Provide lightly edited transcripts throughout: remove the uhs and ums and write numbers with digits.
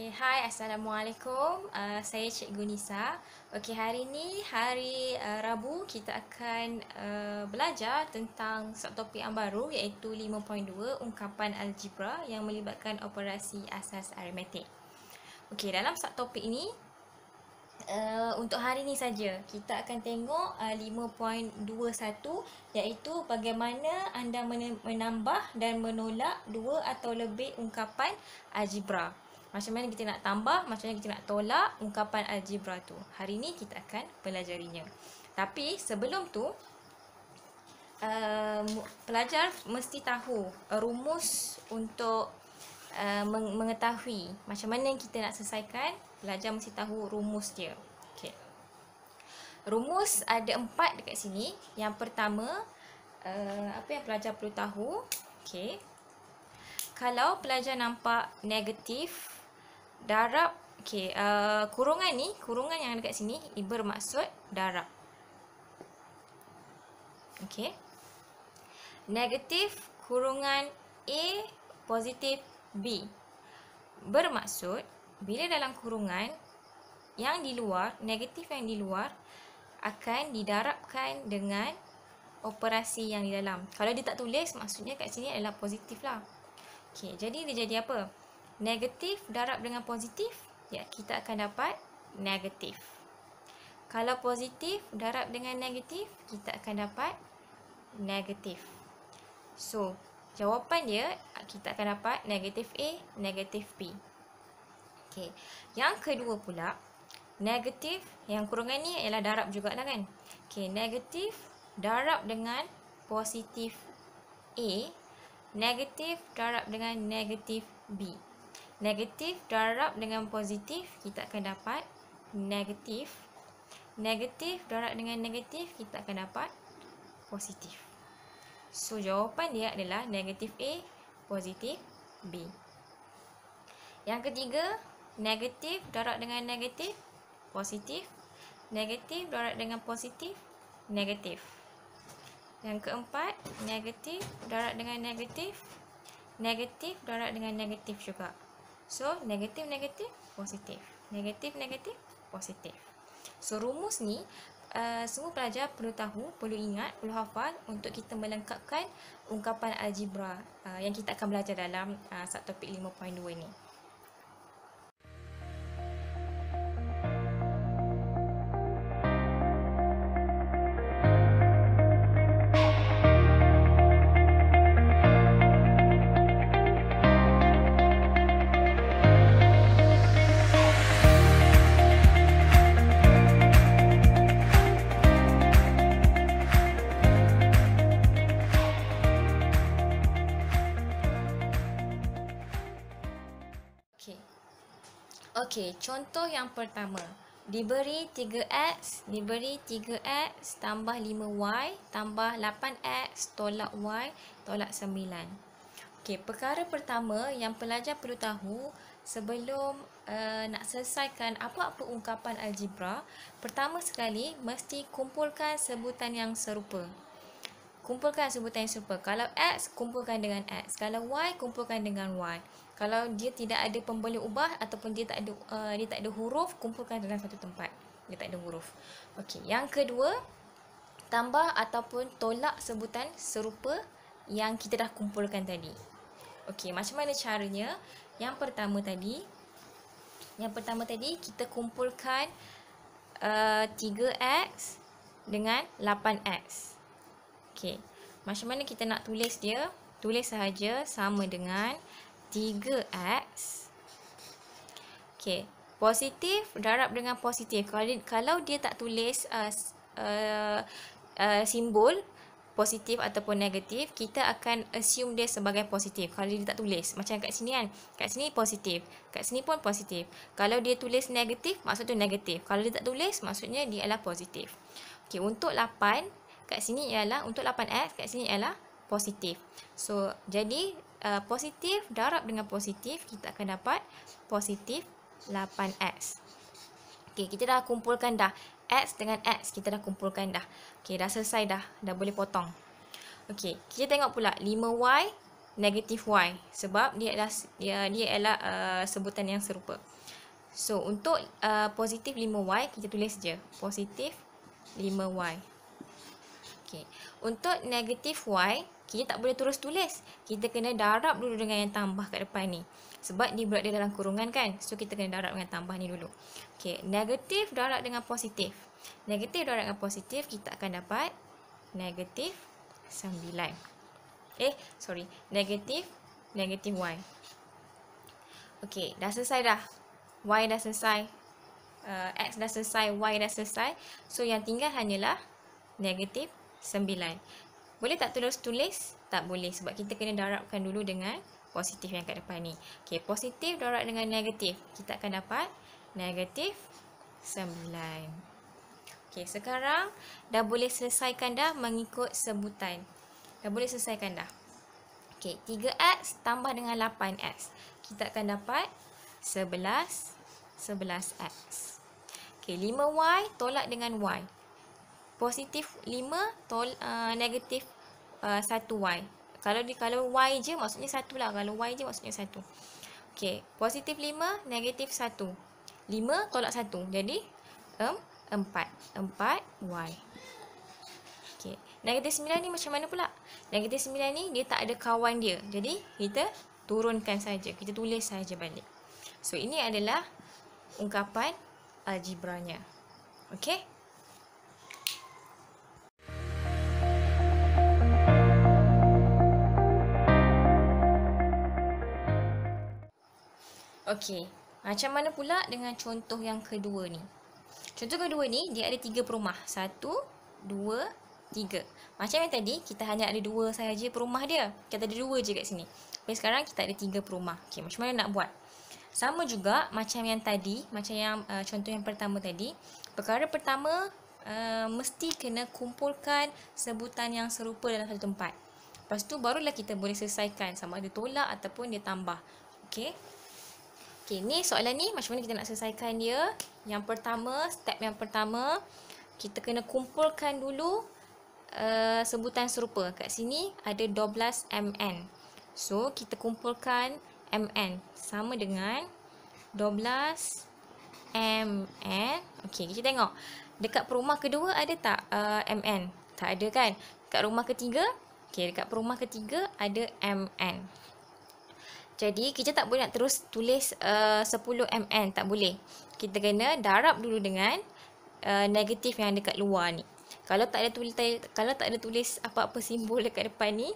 Okay, hai, Assalamualaikum. Saya Cikgu Nisa. Okay, hari ni hari Rabu kita akan belajar tentang subtopik yang baru iaitu 5.2 ungkapan algebra yang melibatkan operasi asas aritmetik. Okay, dalam subtopik ini untuk hari ni saja kita akan tengok 5.21 iaitu bagaimana anda menambah dan menolak dua atau lebih ungkapan algebra. Macam mana kita nak tambah, macam mana kita nak tolak ungkapan algebra tu. Hari ni kita akan pelajarinya. Tapi sebelum tu pelajar mesti tahu rumus untuk mengetahui macam mana kita nak selesaikan. Pelajar mesti tahu rumus dia. Okay. Rumus ada 4 dekat sini. Yang pertama, apa yang pelajar perlu tahu? Okay. Kalau pelajar nampak negatif, darab, okay, kurungan ni, kurungan yang dekat sini bermaksud darab. Okay. Negatif kurungan A positif B bermaksud bila dalam kurungan yang di luar, negatif yang di luar akan didarabkan dengan operasi yang di dalam. Kalau dia tak tulis, maksudnya kat sini adalah positif lah. Okay, jadi dia jadi apa? Negatif darab dengan positif, ya, kita akan dapat negatif. Kalau positif darab dengan negatif, kita akan dapat negatif. So, jawapan dia kita akan dapat negatif A, negatif B. Okay. Yang kedua pula, negatif, yang kurungan ni ialah darab jugalah kan. Okay, negatif darab dengan positif A, negatif darab dengan negatif B. Negatif darab dengan positif, kita akan dapat negatif. Negatif darab dengan negatif, kita akan dapat positif. So, jawapan dia adalah negatif A, positif B. Yang ketiga, negatif darab dengan negatif, positif. Negatif darab dengan positif, negatif. Yang keempat, negatif darab dengan negatif, negatif darab dengan negatif juga. So, negatif, negatif, positif. Negatif, negatif, positif. So, rumus ni semua pelajar perlu tahu, perlu ingat, perlu hafal untuk kita melengkapkan ungkapan algebra yang kita akan belajar dalam subtopik 5.2 ni. Okey, contoh yang pertama. Diberi 3x, diberi 3x tambah 5y tambah 8x tolak y tolak 9. Okey, perkara pertama yang pelajar perlu tahu sebelum nak selesaikan apa-apa ungkapan algebra, pertama sekali mesti kumpulkan sebutan yang serupa. Kumpulkan sebutan yang serupa. Kalau x, kumpulkan dengan x. Kalau y, kumpulkan dengan y. Kalau dia tidak ada pemboleh ubah ataupun dia tak ada huruf, kumpulkan dalam satu tempat. Dia tak ada huruf. Okey, yang kedua, tambah ataupun tolak sebutan serupa yang kita dah kumpulkan tadi. Okey, macam mana caranya? Yang pertama tadi kita kumpulkan 3x dengan 8x. Okey, macam mana kita nak tulis dia? Tulis sahaja sama dengan 3x. Okey, positif darab dengan positif. Kalau dia tak tulis simbol positif ataupun negatif, kita akan assume dia sebagai positif. Kalau dia tak tulis, macam kat sini kan, kat sini positif, kat sini pun positif. Kalau dia tulis negatif, maksud tu negatif. Kalau dia tak tulis, maksudnya dia adalah positif. Okey, untuk 8 kat sini ialah, untuk 8x kat sini ialah positif. So, jadi positif darab dengan positif, kita akan dapat positif 8x. Okey, kita dah kumpulkan dah. X dengan X kita dah kumpulkan dah. Okey, dah selesai dah. Dah boleh potong. Okey, kita tengok pula 5y negatif y. Sebab dia adalah sebutan yang serupa. So, untuk positif 5Y, kita tulis je. Positif 5Y. Okay. Untuk negatif Y, kita tak boleh terus tulis. Kita kena darab dulu dengan yang tambah kat depan ni. Sebab dia berada dalam kurungan kan. So, kita kena darab dengan tambah ni dulu. Okay. Negatif darab dengan positif. Negatif darab dengan positif, kita akan dapat negatif 9. Negatif Y. Okay. Dah selesai dah. Y dah selesai. X dah selesai. Y dah selesai. So, yang tinggal hanyalah negatif 9. Boleh tak terus tulis? Tak boleh sebab kita kena darabkan dulu dengan positif yang kat depan ni. Okey, positif darab dengan negatif. Kita akan dapat negatif 9. Okey, sekarang dah boleh selesaikan dah mengikut sebutan. Dah boleh selesaikan dah. Okey, 3X tambah dengan 8X. Kita akan dapat 11X. Okey, 5Y tolak dengan Y. Positif 5 negatif 1Y. Kalau Y je maksudnya 1 lah. Kalau Y je maksudnya 1. Okey, positif 5 negatif 1. 5 tolak 1. Jadi 4. 4Y. Okey, negatif 9 ni macam mana pula? Negatif 9 ni dia tak ada kawan dia. Jadi kita turunkan saja. Kita tulis saja balik. So ini adalah ungkapan algebranya. Okey? Okey, macam mana pula dengan contoh yang kedua ni? Contoh kedua ni, dia ada 3 perumah. 1, 2, 3. Macam yang tadi, kita hanya ada 2 sahaja perumah dia. Kita ada 2 je kat sini. Tapi sekarang kita ada 3 perumah. Okey, macam mana nak buat? Sama juga macam yang tadi, macam yang contoh yang pertama tadi. Perkara pertama, mesti kena kumpulkan sebutan yang serupa dalam satu tempat. Lepas tu, barulah kita boleh selesaikan sama ada tolak ataupun dia tambah. Okey. Okey, ni soalan ni macam mana kita nak selesaikan dia. Yang pertama, step yang pertama, kita kena kumpulkan dulu sebutan serupa. Kat sini ada 12 MN. So, kita kumpulkan MN sama dengan 12 MN. Okey, kita tengok. Dekat perumah kedua ada tak MN? Tak ada kan? Dekat rumah ketiga? Okey, dekat perumah ketiga ada MN. Jadi, kita tak boleh nak terus tulis 10 MN. Tak boleh. Kita kena darab dulu dengan negatif yang dekat luar ni. Kalau tak ada tulis apa-apa simbol dekat depan ni,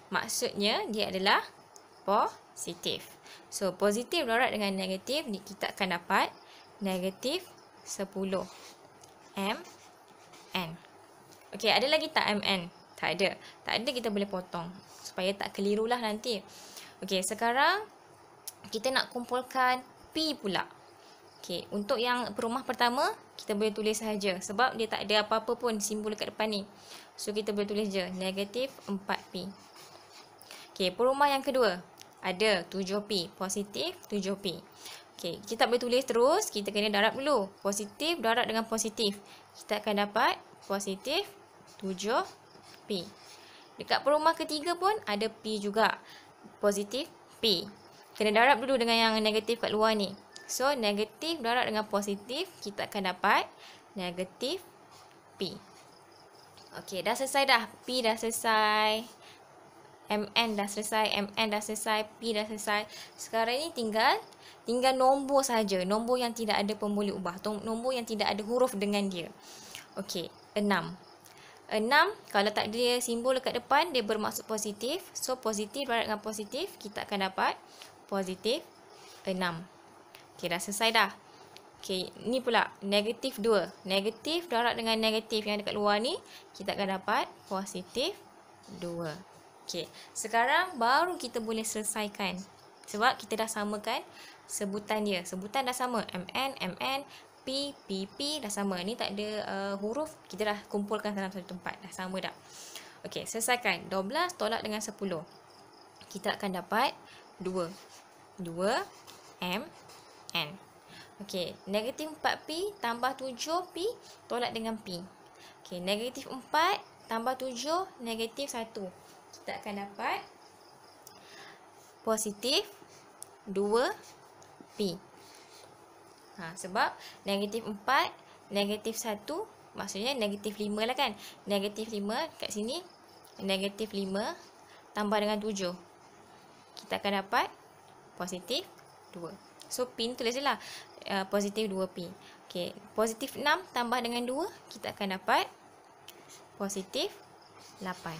maksudnya dia adalah positif. So, positif darab dengan negatif, kita akan dapat negatif 10 MN. Okey, ada lagi tak MN? Tak ada. Tak ada, kita boleh potong. Supaya tak keliru lah nanti. Okey, sekarang kita nak kumpulkan P pula. Okey, untuk yang perumah pertama, kita boleh tulis sahaja. Sebab dia tak ada apa-apa pun simbol dekat depan ni. So, kita boleh tulis je. Negatif 4P. Okey, perumah yang kedua. Ada 7P. Positif 7P. Okey, kita tak boleh tulis terus. Kita kena darab dulu. Positif darab dengan positif. Kita akan dapat positif 7P. Dekat perumah ketiga pun ada P juga. Positif P. Kena darab dulu dengan yang negatif kat luar ni. So, negatif darab dengan positif, kita akan dapat negatif P. Okey, dah selesai dah. P dah selesai. MN dah selesai. MN dah selesai. P dah selesai. Sekarang ni tinggal nombor saja. Nombor yang tidak ada pemboleh ubah. Nombor yang tidak ada huruf dengan dia. Okey, 6. 6, kalau tak ada simbol dekat depan, dia bermaksud positif. So, positif darab dengan positif, kita akan dapat positif 6. Okey, dah selesai dah. Okey, ni pula negatif 2. Negatif darab dengan negatif yang dekat luar ni, kita akan dapat positif 2. Okey, sekarang baru kita boleh selesaikan. Sebab kita dah samakan sebutan dia. Sebutan dah sama. MN, MN, P, P dah sama. Ni tak ada huruf. Kita dah kumpulkan dalam satu tempat. Dah sama dah. Okey, selesaikan. 12 tolak dengan 10. Kita akan dapat 2. 2 MN. Okey, negatif 4P tambah 7P tolak dengan P. Okey, negatif 4 tambah 7 negatif 1. Kita akan dapat positif 2P. Sebab negatif 4, negatif 1, maksudnya negatif 5 lah kan. Negatif 5 kat sini, negatif 5 tambah dengan 7. Kita akan dapat positif 2. So, P ni tulis je lah. Positif 2P. Okay. Positif 6 tambah dengan 2, kita akan dapat positif 8.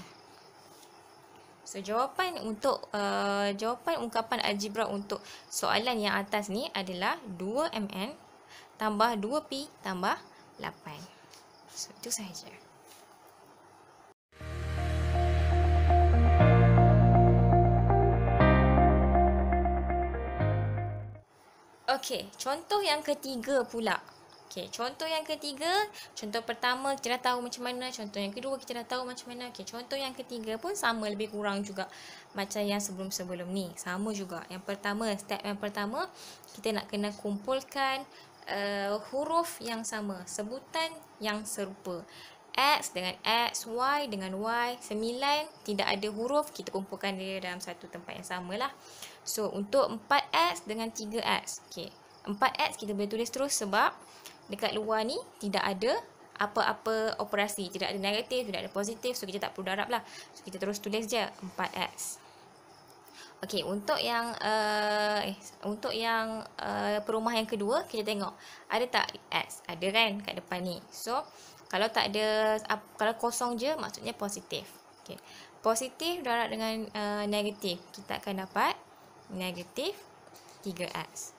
So, jawapan ungkapan algebra untuk soalan yang atas ni adalah 2mn tambah 2p tambah 8. So, itu sahaja. Okey, contoh yang ketiga pula. Okey, contoh yang ketiga, contoh pertama kita dah tahu macam mana, contoh yang kedua kita dah tahu macam mana. Okey, contoh yang ketiga pun sama lebih kurang juga macam yang sebelum-sebelum ni. Sama juga. Yang pertama, step yang pertama, kita nak kena kumpulkan huruf yang sama, sebutan yang serupa. X dengan X, Y dengan Y, 9 tidak ada huruf, kita kumpulkan dia dalam satu tempat yang sama lah. So, untuk 4X dengan 3X. Okey, 4X kita boleh tulis terus sebab dekat luar ni tidak ada apa-apa operasi. Tidak ada negatif, tidak ada positif. So, kita tak perlu darab lah. So, kita terus tulis je 4X. Okey, untuk yang perumah yang kedua, kita tengok ada tak X? Ada kan kat depan ni. So, kalau tak ada, kalau kosong je maksudnya positif. Okey. Positif darab dengan negatif, kita akan dapat negatif 3X.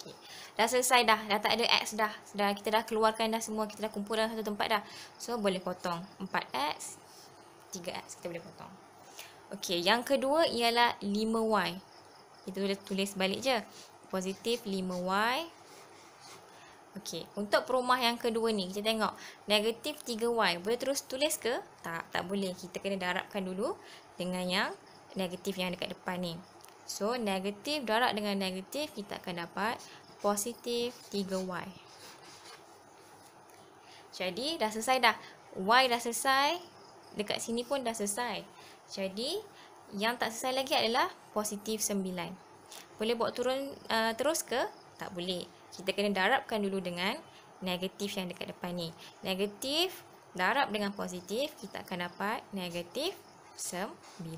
Okay. Dah selesai dah tak ada X dah. Kita dah keluarkan dah semua, kita dah kumpul dalam satu tempat dah. So, boleh potong 4X, 3X, kita boleh potong. Okey, yang kedua ialah 5Y. Kita boleh tulis balik je. Positif 5Y. Okey, untuk perumah yang kedua ni, kita tengok negatif 3Y. Boleh terus tulis ke? Tak boleh. Kita kena darabkan dulu dengan yang negatif yang dekat depan ni. So, negatif darab dengan negatif, kita akan dapat positif 3Y. Jadi, dah selesai dah. Y dah selesai. Dekat sini pun dah selesai. Jadi, yang tak selesai lagi adalah positif 9. Boleh bawa turun terus ke? Tak boleh. Kita kena darabkan dulu dengan negatif yang dekat depan ni. Negatif darab dengan positif, kita akan dapat negatif 9.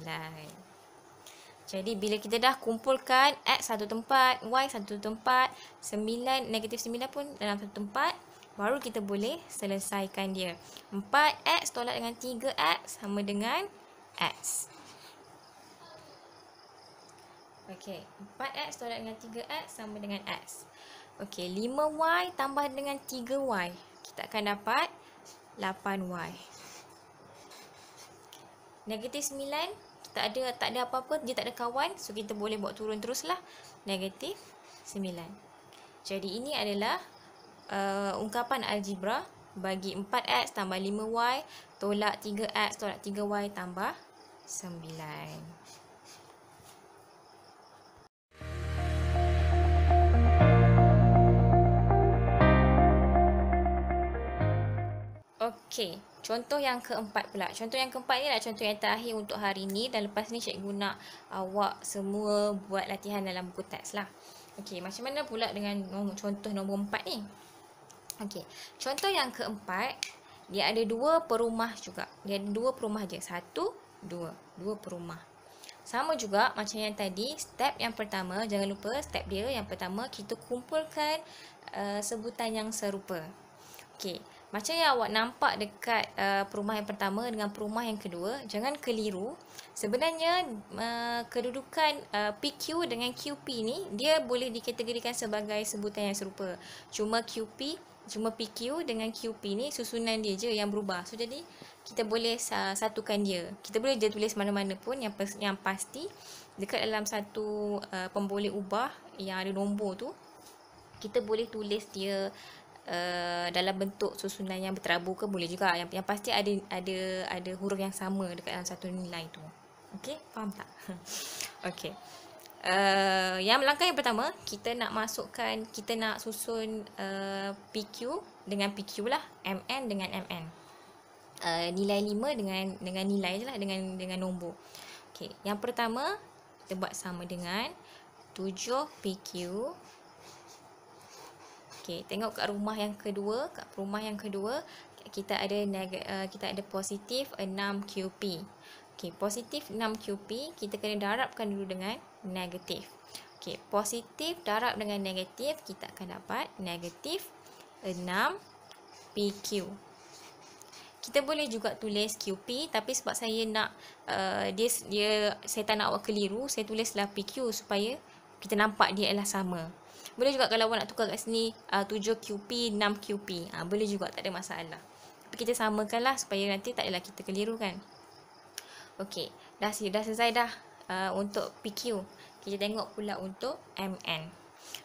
Jadi, bila kita dah kumpulkan X satu tempat, Y satu tempat, 9, negatif 9 pun dalam satu tempat, baru kita boleh selesaikan dia. 4X tolak dengan 3X sama dengan X. Okey, 4X tolak dengan 3X sama dengan X. Okey, 5Y tambah dengan 3Y. Kita akan dapat 8Y. Negatif 9, tak ada apa-apa, dia tak ada kawan. So, kita boleh bawa turun teruslah. Negatif 9. Jadi, ini adalah ungkapan algebra bagi 4X tambah 5Y tolak 3X tolak 3Y tambah 9. Okey, contoh yang keempat pula. Contoh yang keempat ni adalah contoh yang terakhir untuk hari ni, dan lepas ni cikgu nak awak semua buat latihan dalam buku teks lah. Okey, macam mana pula dengan contoh nombor 4 ni? Okey, contoh yang keempat, dia ada dua perumah juga. Dia ada dua perumah je. 1, 2. Dua perumah. Sama juga macam yang tadi, step yang pertama, jangan lupa step dia yang pertama, kita kumpulkan sebutan yang serupa. Okey, macam yang awak nampak dekat perumah yang pertama dengan perumah yang kedua, jangan keliru. Sebenarnya kedudukan PQ dengan QP ni, dia boleh dikategorikan sebagai sebutan yang serupa. Cuma PQ dengan QP ni susunan dia je yang berubah. So, jadi kita boleh satukan dia. Kita boleh dia tulis mana-mana pun, yang pasti dekat dalam satu pemboleh ubah yang ada nombor tu, kita boleh tulis dia dalam bentuk susunan yang berterabur ke boleh juga. Yang pasti ada huruf yang sama dekat dalam satu nilai tu. Okey, faham tak? Okey. Yang langkah yang pertama, kita nak susun PQ dengan PQ lah, MN dengan MN. Nilai 5 dengan nilai je lah, dengan nombor. Okey, yang pertama kita buat sama dengan 7 PQ Okey, tengok kat rumah yang kedua, kita ada positif 6 QP. Okey, positif 6 QP kita kena darabkan dulu dengan negatif. Okey, positif darab dengan negatif, kita akan dapat negatif 6 PQ. Kita boleh juga tulis QP, tapi sebab saya nak saya tak nak awak keliru, saya tulislah PQ supaya kita nampak dia adalah sama. Boleh juga kalau awak nak tukar kat sini 7 QP, 6 QP. Boleh juga, tak ada masalah. Tapi kita samakanlah supaya nanti tak adalah kita keliru kan. Okey, dah selesai dah untuk PQ. Kita tengok pula untuk MN.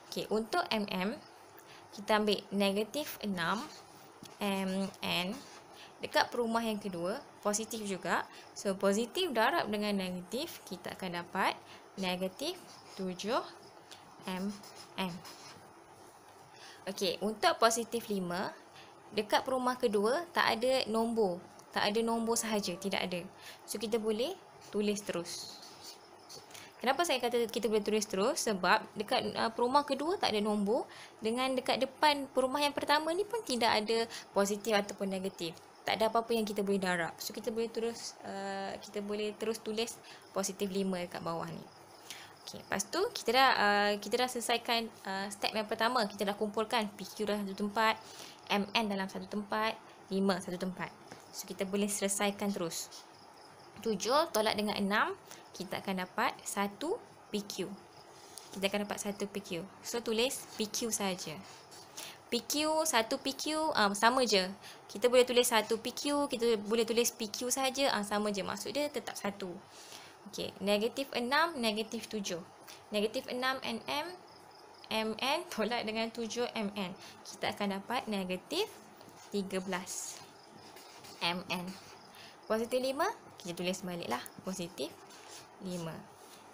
Okey, untuk MM kita ambil negatif 6 MN. Dekat perumah yang kedua, positif juga. So, positif darab dengan negatif, kita akan dapat negatif 7 mm. Okey, untuk positif 5, dekat perumah kedua tak ada nombor. Tak ada nombor sahaja, tidak ada. So, kita boleh tulis terus. Kenapa saya kata kita boleh tulis terus? Sebab dekat perumah kedua tak ada nombor. Dengan dekat depan perumah yang pertama ni pun tidak ada positif ataupun negatif. Tak ada apa-apa yang kita boleh darab. So, kita boleh terus tulis positif 5 dekat bawah ni. Okey, lepas tu kita dah selesaikan step yang pertama. Kita dah kumpulkan PQ dalam satu tempat, MN dalam satu tempat, 5 satu tempat. So, kita boleh selesaikan terus. 7 tolak dengan 6, kita akan dapat 1 PQ. Kita akan dapat 1 PQ. So, tulis PQ saja. PQ, 1 PQ, sama je. Kita boleh tulis 1 PQ, kita boleh tulis PQ saja, sama je. Maksud dia tetap 1. Okey, negatif 6, negatif 7. Negatif 6 NM, MN tolak dengan 7 MN. Kita akan dapat negatif 13 MN. Positif 5, kita tulis baliklah positif 5.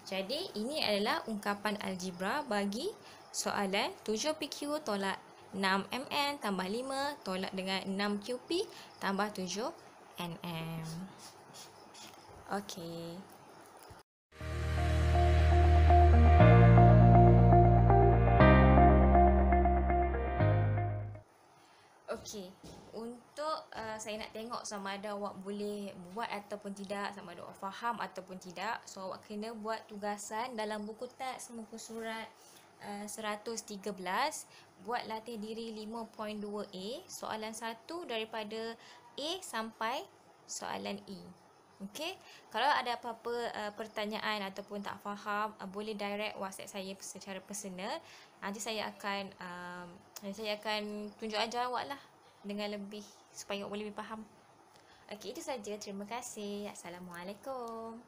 Jadi, ini adalah ungkapan algebra bagi soalan 7 PQ tolak 6 MN tambah 5 tolak dengan 6 QP tambah 7 NM. Okey. Okey, untuk saya nak tengok sama ada awak boleh buat ataupun tidak, sama ada awak faham ataupun tidak. So, awak kena buat tugasan dalam buku teks muka surat 113. Buat latih diri 5.2A, soalan 1 daripada A sampai soalan E. Okey, kalau ada apa-apa pertanyaan ataupun tak faham, boleh direct WhatsApp saya secara personal. Nanti saya akan tunjuk ajar awak lah dengan lebih supaya awak boleh lebih faham. Okey, itu saja. Terima kasih. Assalamualaikum.